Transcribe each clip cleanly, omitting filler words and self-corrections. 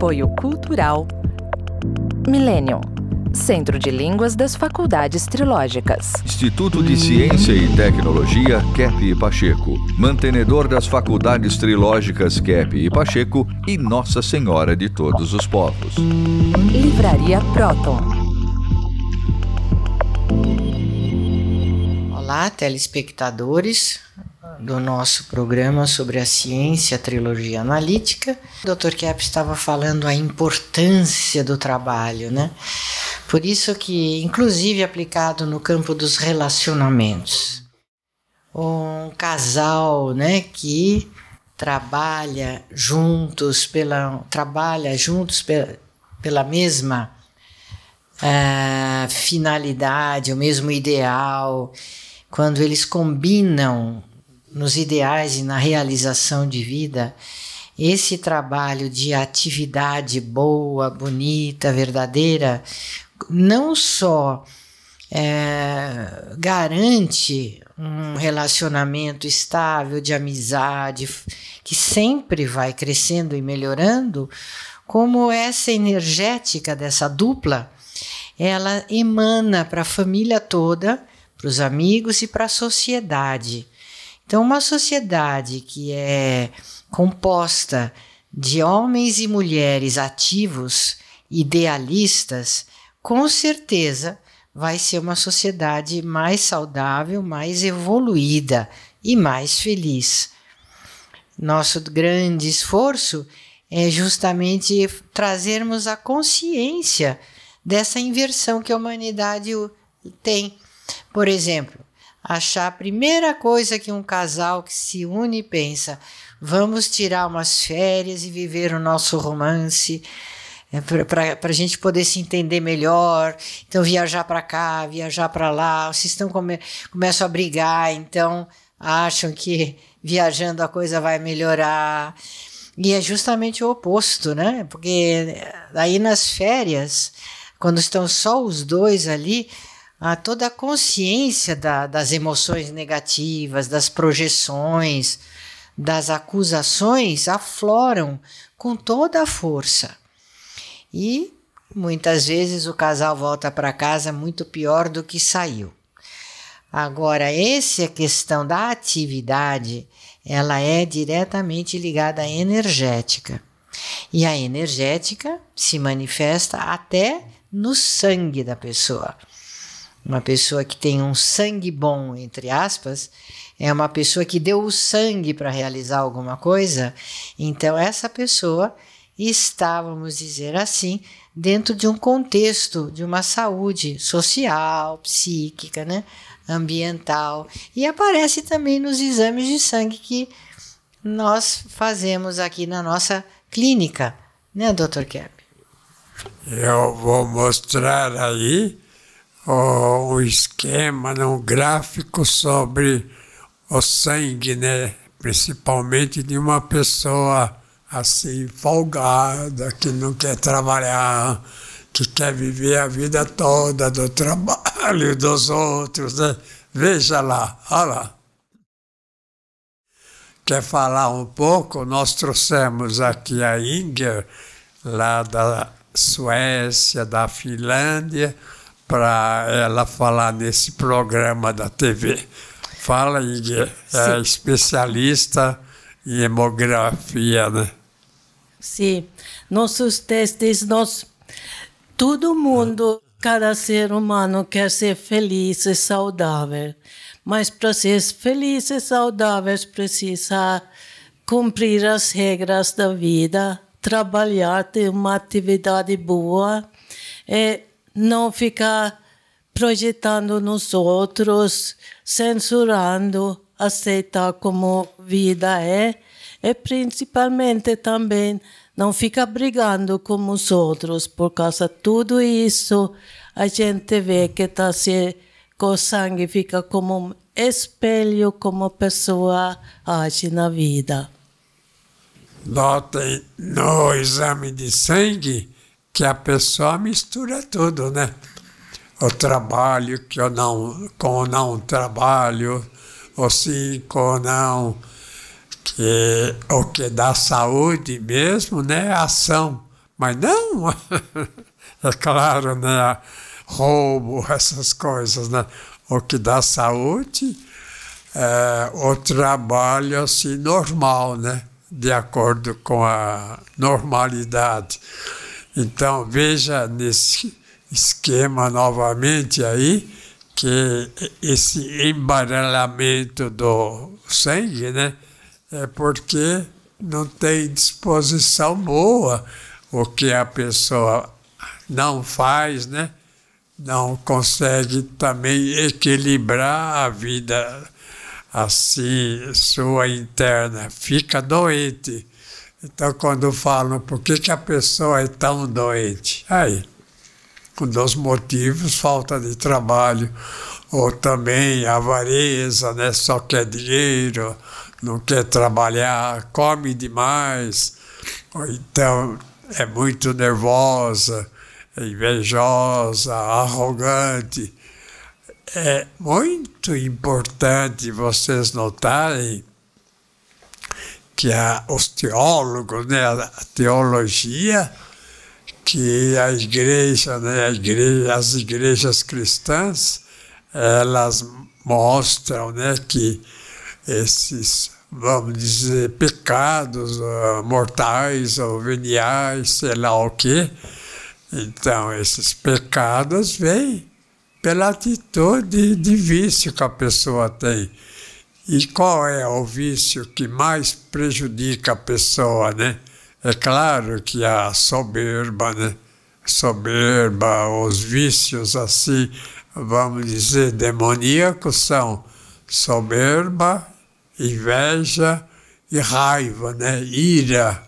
Apoio Cultural Millennium, Centro de Línguas das Faculdades Trilógicas. Instituto de Ciência e Tecnologia Kepp e Pacheco, mantenedor das Faculdades Trilógicas Kepp e Pacheco e Nossa Senhora de Todos os Povos. Livraria Próton. Olá, telespectadores do nosso programa sobre a ciência, a trilogia analítica. O Dr. Kepp estava falando a importância do trabalho, né? Por isso que, inclusive, aplicado no campo dos relacionamentos. Um casal, né, que trabalha juntos pela mesma finalidade, o mesmo ideal, quando eles combinam nos ideais e na realização de vida, esse trabalho de atividade boa, bonita, verdadeira, não só garante um relacionamento estável de amizade, que sempre vai crescendo e melhorando, como essa energética dessa dupla, ela emana para a família toda, para os amigos e para a sociedade. Então, uma sociedade que é composta de homens e mulheres ativos, idealistas, com certeza vai ser uma sociedade mais saudável, mais evoluída e mais feliz. Nosso grande esforço é justamente trazermos a consciência dessa inversão que a humanidade tem. Por exemplo, achar a primeira coisa que um casal que se une pensa: vamos tirar umas férias e viver o nosso romance, para a gente poder se entender melhor. Então, viajar para cá, viajar para lá. Vocês começam a brigar, então acham que viajando a coisa vai melhorar. E é justamente o oposto, né? Porque aí nas férias, quando estão só os dois ali, toda a consciência das emoções negativas, das projeções, das acusações afloram com toda a força. E muitas vezes o casal volta para casa muito pior do que saiu. Agora, essa questão da atividade, ela é diretamente ligada à energética. E a energética se manifesta até no sangue da pessoa. Uma pessoa que tem um sangue bom, entre aspas, é uma pessoa que deu o sangue para realizar alguma coisa. Então, essa pessoa está, vamos dizer assim, dentro de um contexto de uma saúde social, psíquica, né? Ambiental. E aparece também nos exames de sangue que nós fazemos aqui na nossa clínica, né, Dr. Kepp? Eu vou mostrar aí um esquema, um gráfico sobre o sangue, né? Principalmente de uma pessoa assim folgada, que não quer trabalhar, que quer viver a vida toda do trabalho dos outros, né? Veja lá, olha lá. Quer falar um pouco? Nós trouxemos aqui a Inger, lá da Suécia, da Finlândia, para ela falar nesse programa da TV. Fala, Inger, é especialista em hemografia, né? Sim, nossos testes, todo mundo, cada ser humano quer ser feliz e saudável, mas para ser feliz e saudável precisa cumprir as regras da vida, trabalhar, ter uma atividade boa, não ficar projetando nos outros, censurando, aceitar como vida é, e principalmente também não ficar brigando com os outros, por causa de tudo isso a gente vê que com o sangue fica como um espelho como a pessoa age na vida. Notem no exame de sangue que a pessoa mistura tudo, né? O trabalho com o não trabalho, o sim com o não, que o que dá saúde mesmo, né? A ação Mas não, é claro, né? Roubo, essas coisas, né? O que dá saúde é o trabalho assim, normal, né? De acordo com a normalidade. Então, veja nesse esquema novamente aí, que esse embaralhamento do sangue, né? É porque não tem disposição boa, o que a pessoa não faz, né? Não consegue também equilibrar a vida assim, sua interna, fica doente. Então, quando falam por que a pessoa é tão doente, aí, um dos motivos, falta de trabalho, ou também avareza, né? Só quer dinheiro, não quer trabalhar, come demais, ou então é muito nervosa, invejosa, arrogante. É muito importante vocês notarem que os teólogos, né, a teologia, que a igreja, né, as igrejas cristãs, elas mostram, né, que esses, vamos dizer, pecados mortais ou veniais, sei lá o quê, então esses pecados vêm pela atitude de vício que a pessoa tem. E qual é o vício que mais prejudica a pessoa, né? É claro que a soberba, né? Soberba, os vícios assim, vamos dizer, demoníacos são soberba, inveja e raiva, né? Ira.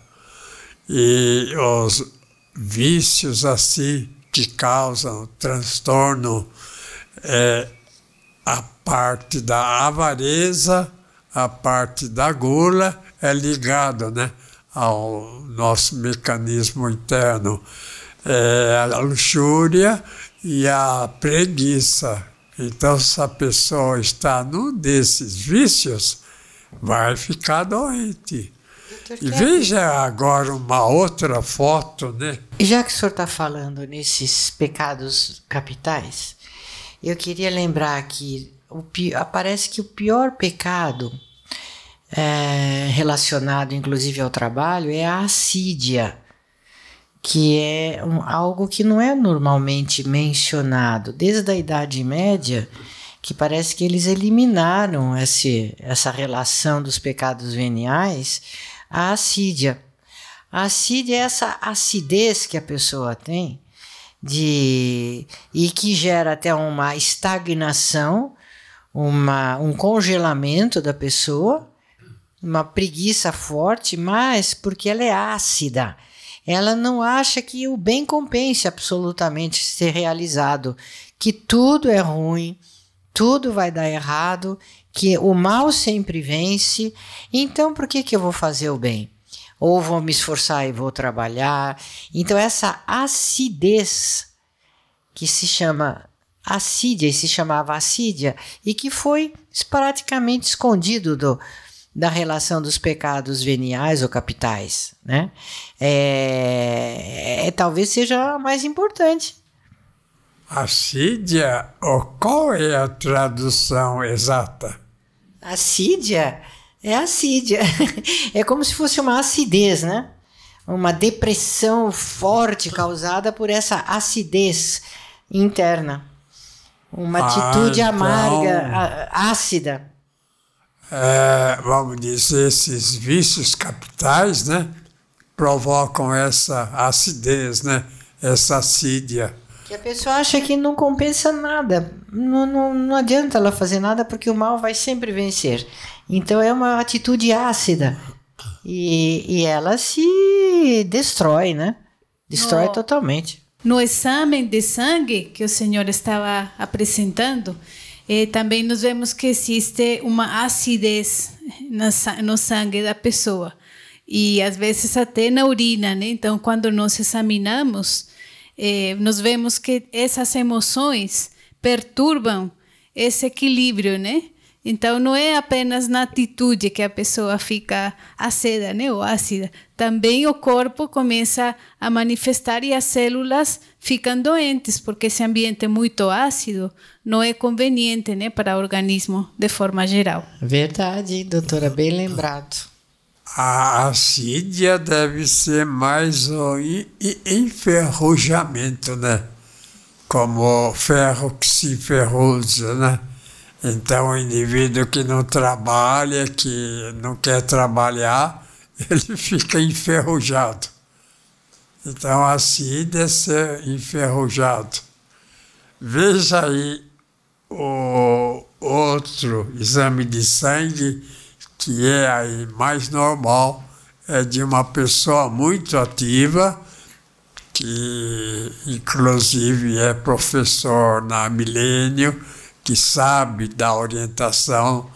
E os vícios assim que causam transtorno a parte da avareza, a parte da gula é ligado, né, ao nosso mecanismo interno, a luxúria e a preguiça. Então, se a pessoa está num desses vícios, vai ficar doente. E veja agora uma outra foto, né? E já que o senhor está falando nesses pecados capitais, eu queria lembrar que parece que o pior pecado relacionado inclusive ao trabalho é a assídia, que é algo que não é normalmente mencionado. Desde a Idade Média, que parece que eles eliminaram essa relação dos pecados veniais, a assídia. A assídia é essa acidez que a pessoa tem e que gera até uma estagnação, um congelamento da pessoa, uma preguiça forte, mas porque ela é ácida. Ela não acha que o bem compense absolutamente ser realizado, que tudo é ruim, tudo vai dar errado, que o mal sempre vence, então por que eu vou fazer o bem? Ou vou me esforçar e vou trabalhar. Então essa acidez, que se chama assídia, e se chamava assídia, e que foi praticamente escondido da relação dos pecados veniais ou capitais, né? Talvez seja a mais importante. Assídia, qual é a tradução exata? Assídia é assídia. É como se fosse uma acidez, né? Uma depressão forte causada por essa acidez interna. Uma atitude amarga, ácida. Vamos dizer, esses vícios capitais, né? Provocam essa acidez, né? Essa assídia. Que a pessoa acha que não compensa nada. Não adianta ela fazer nada porque o mal vai sempre vencer. Então é uma atitude ácida. E ela se destrói, né? Destrói totalmente. No exame de sangue que o senhor estava apresentando, também nós vemos que existe uma acidez no sangue da pessoa. E às vezes até na urina, né? Então, quando nós examinamos, nós vemos que essas emoções perturbam esse equilíbrio, né? Então, não é apenas na atitude que a pessoa fica azeda, né, ou ácida. Também o corpo começa a manifestar e as células ficam doentes, porque esse ambiente muito ácido não é conveniente, né, para o organismo de forma geral. Verdade, doutora, bem lembrado. A assídia deve ser mais o enferrujamento, né? Como o ferro que se enferruja, né? Então, o indivíduo que não trabalha, que não quer trabalhar, ele fica enferrujado. Então, a assídia é ser enferrujado. Veja aí o outro exame de sangue, que é aí mais normal, é de uma pessoa muito ativa, que inclusive é professor na Milênio, que sabe dar orientação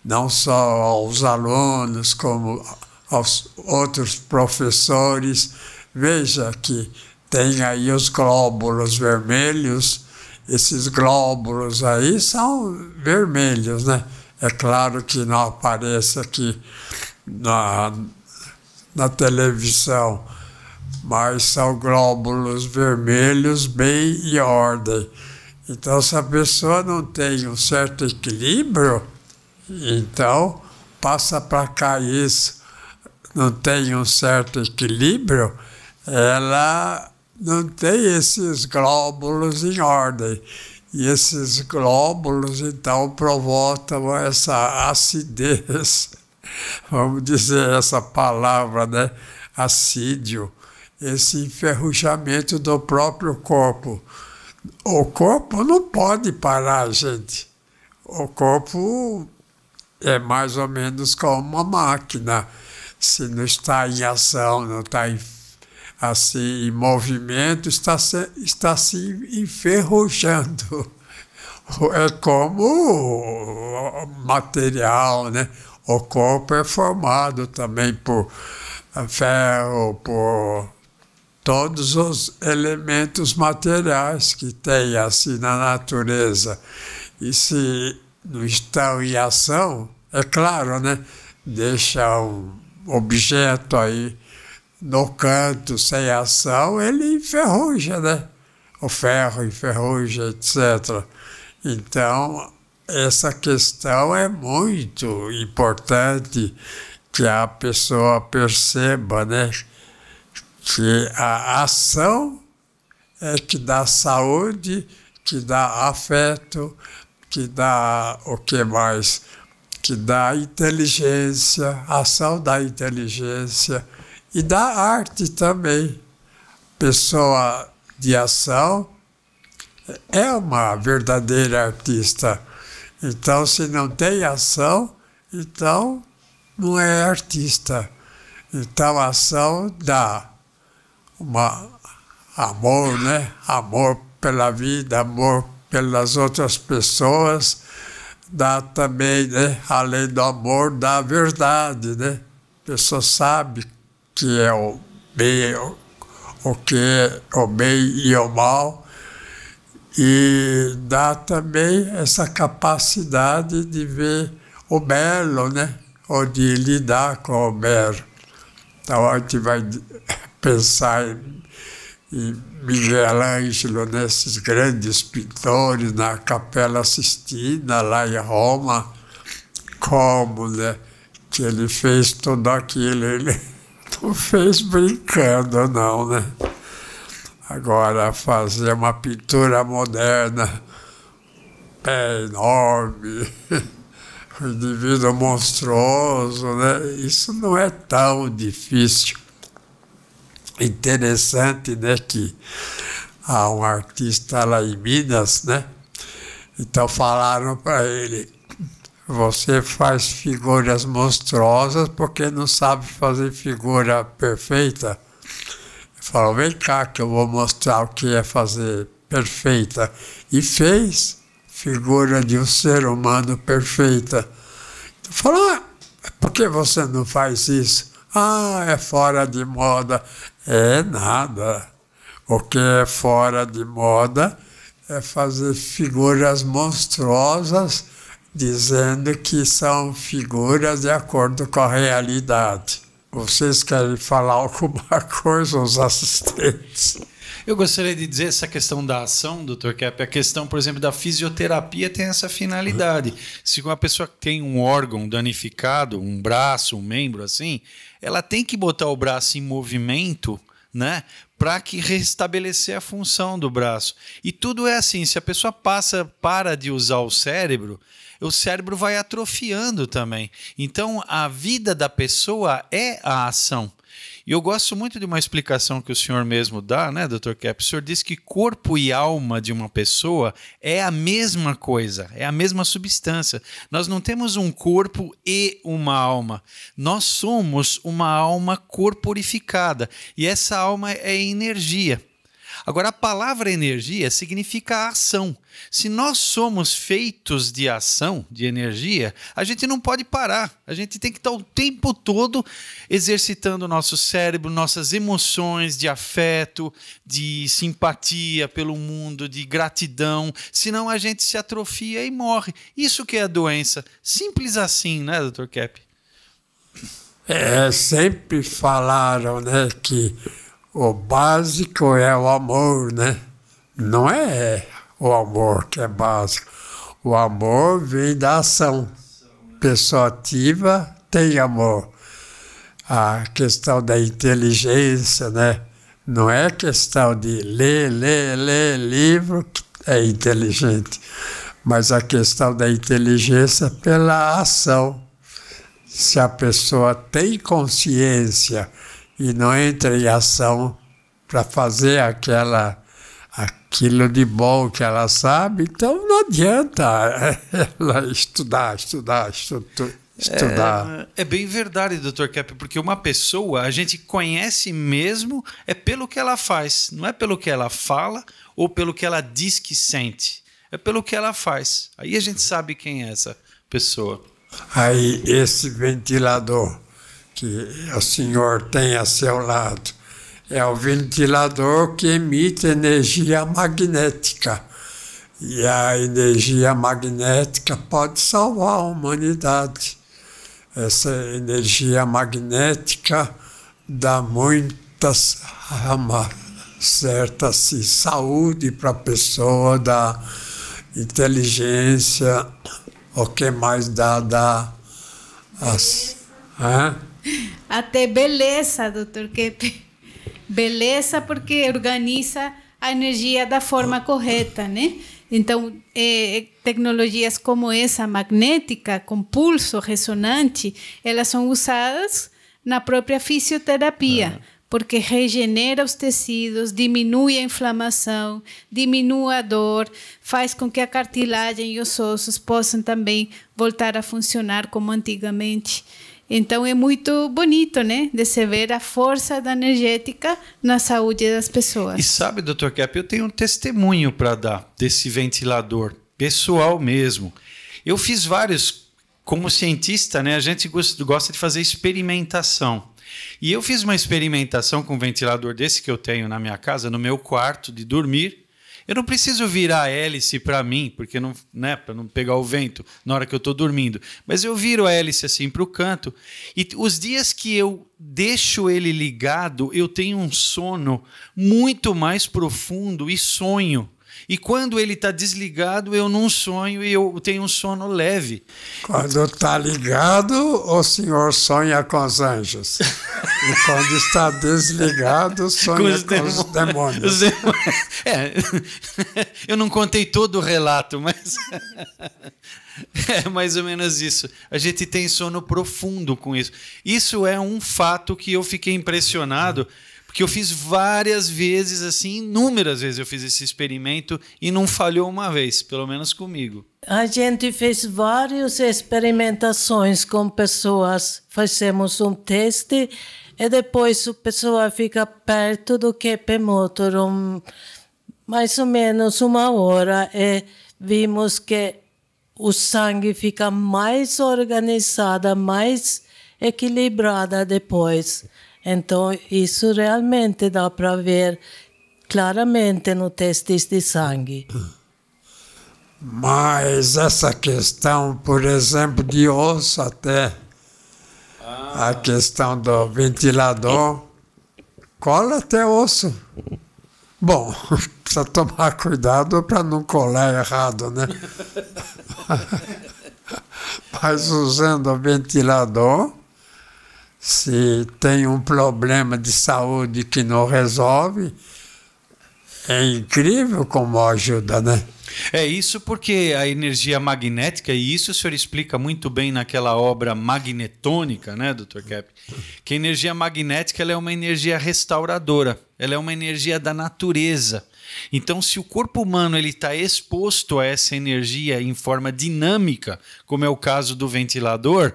não só aos alunos, como aos outros professores. Veja que tem aí os glóbulos vermelhos, esses glóbulos aí são vermelhos, né? É claro que não aparece aqui na televisão, mas são glóbulos vermelhos bem em ordem. Então, se a pessoa não tem um certo equilíbrio, então passa para cá isso. Não tem um certo equilíbrio, ela não tem esses glóbulos em ordem. E esses glóbulos, então, provocam essa acidez, vamos dizer essa palavra, né? Assídio, esse enferrujamento do próprio corpo. O corpo não pode parar, gente. O corpo é mais ou menos como uma máquina. Se não está em ação, não está assim, em movimento, está se enferrujando. É como material, né? O corpo é formado também por ferro, por todos os elementos materiais que tem assim na natureza. E se não estão em ação, é claro, né? Deixa um objeto aí no canto sem ação, ele enferruja, né? O ferro enferruja, etc. Então, essa questão é muito importante que a pessoa perceba, né? Que a ação é que dá saúde, que dá afeto, que dá o que mais? Que dá inteligência, a ação dá inteligência e dá arte também. Pessoa de ação é uma verdadeira artista. Então, se não tem ação, então não é artista. Então, a ação dá amor, né? Amor pela vida, amor pelas outras pessoas, dá também, né? Além do amor, dá a verdade, né? A pessoa sabe que é o bem, o que é o bem e o mal, e dá também essa capacidade de ver o belo, né? Ou de lidar com o belo. Então, a gente vai pensar em Miguel Ângelo, nesses grandes pintores, na Capela Sistina, lá em Roma, como, né, que ele fez tudo aquilo. Ele não fez brincando, não, né? Agora, fazer uma pintura moderna, pé enorme, um indivíduo monstruoso, né? Isso não é tão difícil. Interessante, né, que há um artista lá em Minas, né? Então falaram para ele: você faz figuras monstruosas porque não sabe fazer figura perfeita. Ele falou: vem cá que eu vou mostrar o que é fazer perfeita. E fez figura de um ser humano perfeita. Então falou: por que você não faz isso? Ah, é fora de moda. É nada. O que é fora de moda é fazer figuras monstruosas dizendo que são figuras de acordo com a realidade. Vocês querem falar alguma coisa, os assistentes? Eu gostaria de dizer essa questão da ação, Dr. Kepp, a questão, por exemplo, da fisioterapia tem essa finalidade. Se uma pessoa tem um órgão danificado, um braço, um membro assim, ela tem que botar o braço em movimento, né, para que restabelecer a função do braço. E tudo é assim, se a pessoa para de usar o cérebro vai atrofiando também. Então, a vida da pessoa é a ação. E eu gosto muito de uma explicação que o senhor mesmo dá, né, Dr. Kepp? O senhor diz que corpo e alma de uma pessoa é a mesma coisa, é a mesma substância. Nós não temos um corpo e uma alma. Nós somos uma alma corporificada. E essa alma é energia. Agora, a palavra energia significa ação. Se nós somos feitos de ação, de energia, a gente não pode parar. A gente tem que estar o tempo todo exercitando o nosso cérebro, nossas emoções de afeto, de simpatia pelo mundo, de gratidão. Senão a gente se atrofia e morre. Isso que é a doença. Simples assim, né, Dr. Kepp? Sempre falaram, né, que o básico é o amor, né? Não é o amor que é básico. O amor vem da ação. Pessoa ativa tem amor. A questão da inteligência, né? Não é questão de ler livro que é inteligente, mas a questão da inteligência pela ação. Se a pessoa tem consciência e não entra em ação para fazer aquilo de bom que ela sabe, então não adianta ela estudar. É bem verdade, Dr. Kepp, porque uma pessoa a gente conhece mesmo pelo que ela faz, não é pelo que ela fala ou pelo que ela diz que sente, é pelo que ela faz. Aí a gente sabe quem é essa pessoa. Aí esse ventilador que o senhor tem a seu lado, é o ventilador que emite energia magnética. E a energia magnética pode salvar a humanidade. Essa energia magnética dá muitas certa assim, saúde para a pessoa, dá inteligência, o que mais dá até beleza, Dr. Kepp. Beleza porque organiza a energia da forma correta, né? Então, tecnologias como essa magnética, com pulso ressonante, elas são usadas na própria fisioterapia, porque regenera os tecidos, diminui a inflamação, diminui a dor, faz com que a cartilagem e os ossos possam também voltar a funcionar como antigamente. Então, é muito bonito, né, de se ver a força da energética na saúde das pessoas. E sabe, Dr. Kepp, eu tenho um testemunho para dar desse ventilador, pessoal mesmo. Eu fiz vários, como cientista, né, a gente gosta de fazer experimentação. E eu fiz uma experimentação com um ventilador desse que eu tenho na minha casa, no meu quarto de dormir. Eu não preciso virar a hélice para mim, porque não, né, para não pegar o vento na hora que eu estou dormindo. Mas eu viro a hélice assim para o canto. E os dias que eu deixo ele ligado, eu tenho um sono muito mais profundo e sonho. E quando ele está desligado, eu não sonho e eu tenho um sono leve. Quando está ligado, o senhor sonha com os anjos. E quando está desligado, sonha com os demônios. Eu não contei todo o relato, mas é mais ou menos isso. A gente tem sono profundo com isso. Isso é um fato que eu fiquei impressionado, porque eu fiz várias vezes, assim, inúmeras vezes eu fiz esse experimento e não falhou uma vez, pelo menos comigo. A gente fez várias experimentações com pessoas, fazemos um teste e depois a pessoa fica perto do QP Motor, mais ou menos 1 hora, e vimos que o sangue fica mais organizado, mais equilibrada depois. Então, isso realmente dá para ver claramente no testes de sangue. Mas essa questão, por exemplo, de osso até, a questão do ventilador, cola até osso. Bom, precisa tomar cuidado para não colar errado, né? Mas usando o ventilador, se tem um problema de saúde que não resolve, é incrível como ajuda, né? É isso porque a energia magnética, e isso o senhor explica muito bem naquela obra Magnetônica, né, Dr. Kepp? Que a energia magnética ela é uma energia restauradora, ela é uma energia da natureza. Então, se o corpo humano está exposto a essa energia em forma dinâmica, como é o caso do ventilador,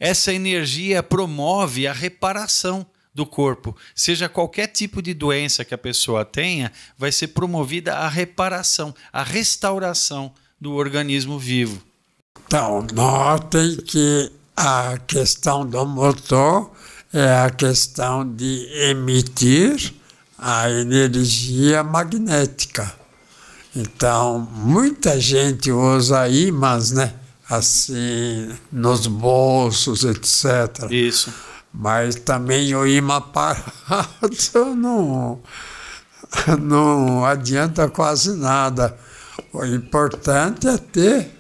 essa energia promove a reparação do corpo. Seja qualquer tipo de doença que a pessoa tenha, vai ser promovida a reparação, a restauração do organismo vivo. Então, notem que a questão do motor é a questão de emitir a energia magnética. Então, muita gente usa ímãs, né? Assim, nos bolsos, etc. Isso. Mas também o imã parado não adianta quase nada. O importante é ter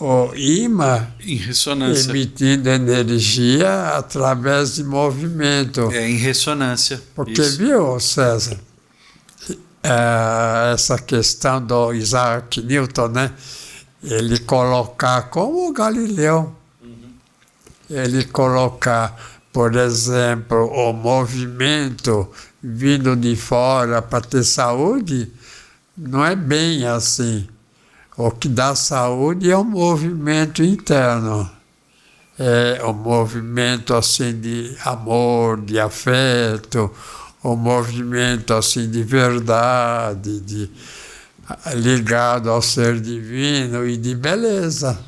o imã em ressonância, emitindo energia através de movimento. É, em ressonância. Porque, isso. Viu, César, essa questão do Isaac Newton, né? Ele colocar, como o Galileu, ele colocar, por exemplo, o movimento vindo de fora para ter saúde, não é bem assim. O que dá saúde é o movimento interno. É o movimento assim de amor, de afeto, o movimento assim de verdade, ligado ao ser divino e de beleza.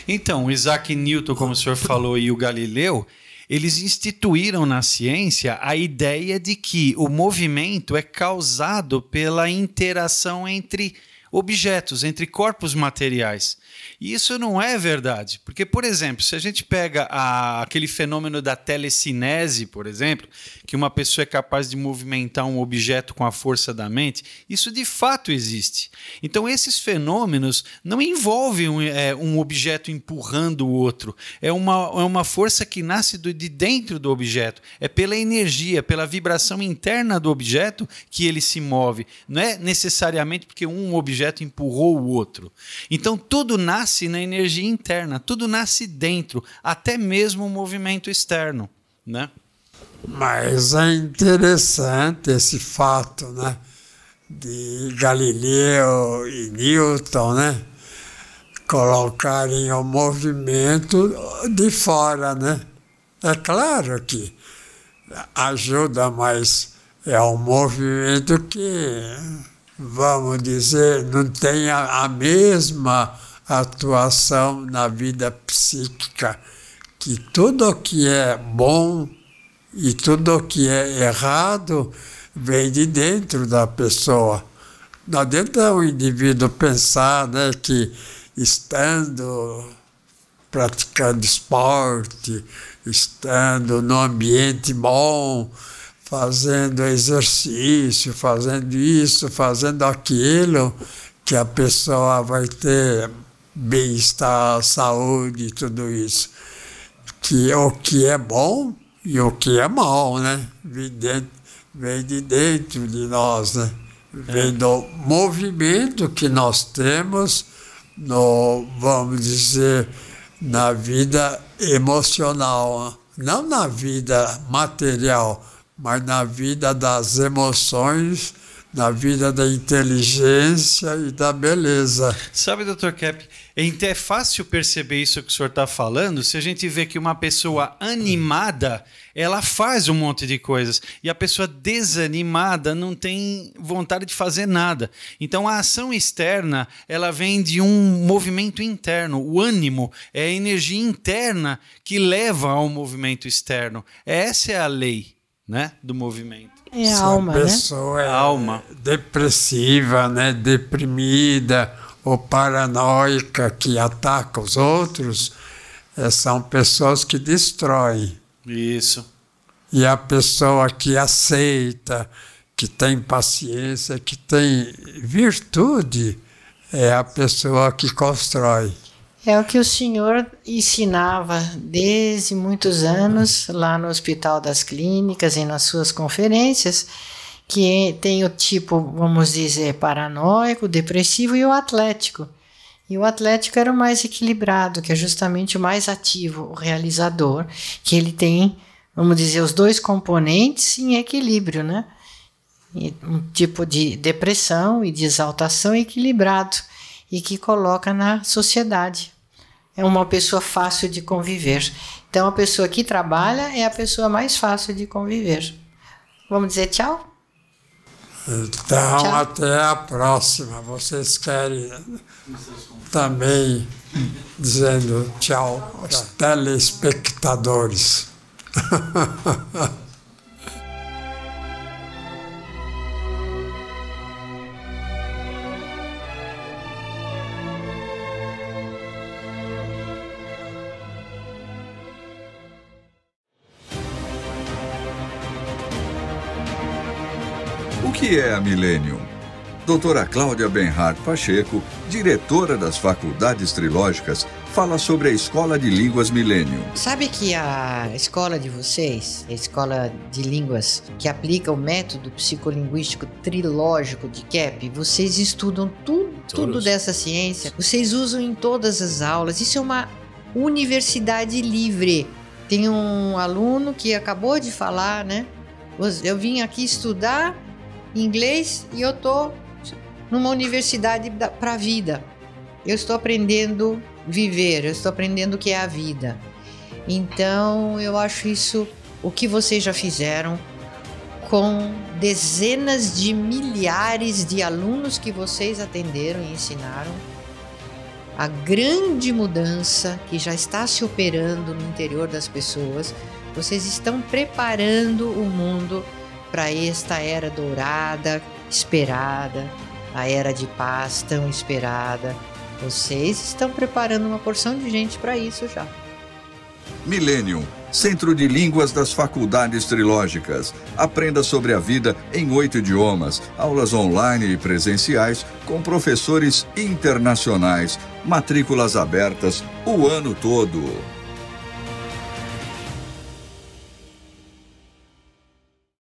Então, o Isaac Newton, como o senhor falou, e o Galileu, eles instituíram na ciência a ideia de que o movimento é causado pela interação entre objetos, entre corpos materiais. E isso não é verdade, porque, por exemplo, se a gente pega aquele fenômeno da telecinese, por exemplo, que uma pessoa é capaz de movimentar um objeto com a força da mente, isso de fato existe. Então, esses fenômenos não envolvem um objeto empurrando o outro, é uma força que nasce de dentro do objeto, é pela energia, pela vibração interna do objeto que ele se move, não é necessariamente porque um objeto empurrou o outro. Então, tudo nasce na energia interna, tudo nasce dentro, até mesmo o movimento externo, né? Mas é interessante esse fato, né? De Galileu e Newton, né? Colocarem o movimento de fora, né? É claro que ajuda, mas é um movimento que, vamos dizer, não tem a mesma atuação na vida psíquica, que tudo que é bom e tudo que é errado vem de dentro da pessoa. Não adianta o indivíduo pensar, né, que praticando esporte, estando no ambiente bom, fazendo exercício, fazendo isso, fazendo aquilo, que a pessoa vai ter bem-estar, saúde e tudo isso. Que o que é bom e o que é mal, né? Vem de dentro de nós, né? Vem do movimento que nós temos, vamos dizer, na vida emocional, não na vida material, mas na vida das emoções, na vida da inteligência e da beleza. Sabe, Dr. Kepp, é fácil perceber isso que o senhor está falando se a gente vê que uma pessoa animada, ela faz um monte de coisas, e a pessoa desanimada não tem vontade de fazer nada. Então, a ação externa, ela vem de um movimento interno. O ânimo é a energia interna que leva ao movimento externo. Essa é a lei, né, do movimento. É a Se alma, a pessoa é alma depressiva, né, deprimida, ou paranoica que ataca os outros, são pessoas que destroem. Isso. E a pessoa que aceita, que tem paciência, que tem virtude, é a pessoa que constrói. É o que o senhor ensinava desde muitos anos lá no Hospital das Clínicas e nas suas conferências, que tem o tipo, vamos dizer, paranoico, depressivo e o atlético. E o atlético era o mais equilibrado, que é justamente o mais ativo, o realizador, que ele tem, vamos dizer, os dois componentes em equilíbrio, né? E um tipo de depressão e de exaltação equilibrado e que coloca na sociedade. É uma pessoa fácil de conviver. Então, a pessoa que trabalha é a pessoa mais fácil de conviver. Vamos dizer tchau? Então, Tchau. até a próxima. Vocês querem também dizendo tchau aos telespectadores. O que é a Millennium? Doutora Cláudia Benhart Pacheco, diretora das Faculdades Trilógicas, fala sobre a Escola de Línguas Millennium. Sabe que a escola de vocês, a escola de línguas que aplica o método psicolinguístico trilógico de KEP, vocês estudam tudo dessa ciência, vocês usam em todas as aulas. Isso é uma universidade livre. Tem um aluno que acabou de falar, né? Eu vim aqui estudar inglês e eu tô numa universidade para a vida. Eu estou aprendendo a viver, eu estou aprendendo o que é a vida. Então, eu acho isso o que vocês já fizeram com dezenas de milhares de alunos que vocês atenderam e ensinaram. A grande mudança que já está se operando no interior das pessoas. Vocês estão preparando o mundo para esta era dourada, esperada, a era de paz tão esperada. Vocês estão preparando uma porção de gente para isso já. Millennium, Centro de Línguas das Faculdades Trilógicas. Aprenda sobre a vida em 8 idiomas, aulas online e presenciais com professores internacionais, matrículas abertas o ano todo.